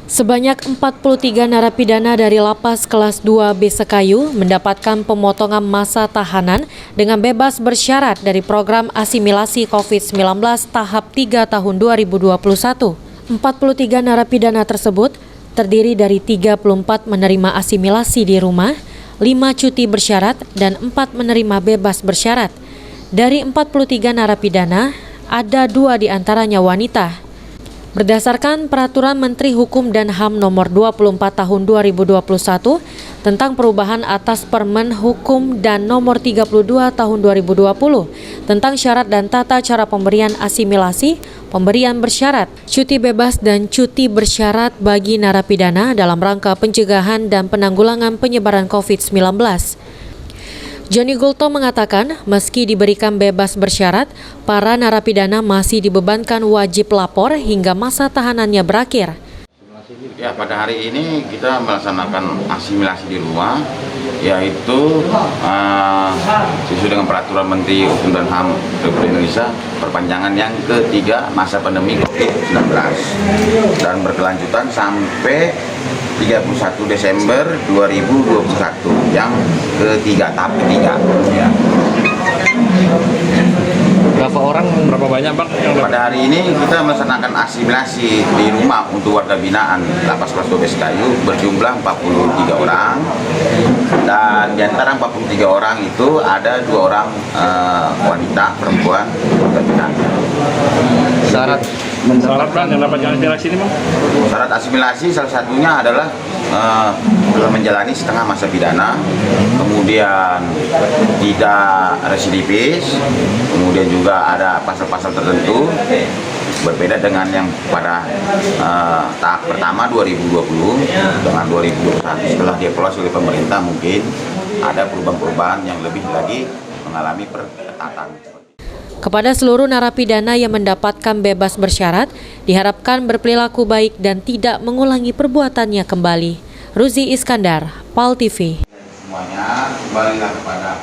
Sebanyak 43 narapidana dari Lapas Kelas 2 Besekayu mendapatkan pemotongan masa tahanan dengan bebas bersyarat dari program asimilasi COVID-19 tahap 3 tahun 2021. 43 narapidana tersebut terdiri dari 34 menerima asimilasi di rumah, 5 cuti bersyarat, dan 4 menerima bebas bersyarat. Dari 43 narapidana, ada 2 diantaranya wanita. Berdasarkan Peraturan Menteri Hukum dan HAM Nomor 24 Tahun 2021 tentang perubahan atas Permen Hukum dan Nomor 32 Tahun 2020 tentang syarat dan tata cara pemberian asimilasi, pemberian bersyarat, cuti bebas dan cuti bersyarat bagi narapidana dalam rangka pencegahan dan penanggulangan penyebaran COVID-19. Johnny Gultom mengatakan, meski diberikan bebas bersyarat, para narapidana masih dibebankan wajib lapor hingga masa tahanannya berakhir. Ya, pada hari ini kita melaksanakan asimilasi di rumah, yaitu sesuai dengan Peraturan Menteri Hukum dan HAM Republik Indonesia, perpanjangan yang ketiga masa pandemi COVID-19 dan berkelanjutan sampai 31 Desember 2021 yang ketiga, tahap ketiga. Ya. Berapa banyak Bang? Pada hari ini kita melaksanakan asimilasi di rumah untuk warga binaan Lapas Kelas 2 Besekayu berjumlah 43 orang, dan di antara 43 orang itu ada 2 orang wanita perempuan warga binaan. Syarat Bang yang dapat asimilasi ini Bang? Syarat asimilasi salah satunya adalah menjalani setengah masa pidana, kemudian tidak residivis, kemudian juga ada pasal-pasal tertentu berbeda dengan yang pada tahap pertama 2020 dengan 2021. Setelah dievaluasi oleh pemerintah, mungkin ada perubahan-perubahan yang lebih lagi mengalami perketatan. Kepada seluruh narapidana yang mendapatkan bebas bersyarat, diharapkan berperilaku baik dan tidak mengulangi perbuatannya kembali. Ruzi Iskandar, PAL TV. Semuanya kembalilah kepada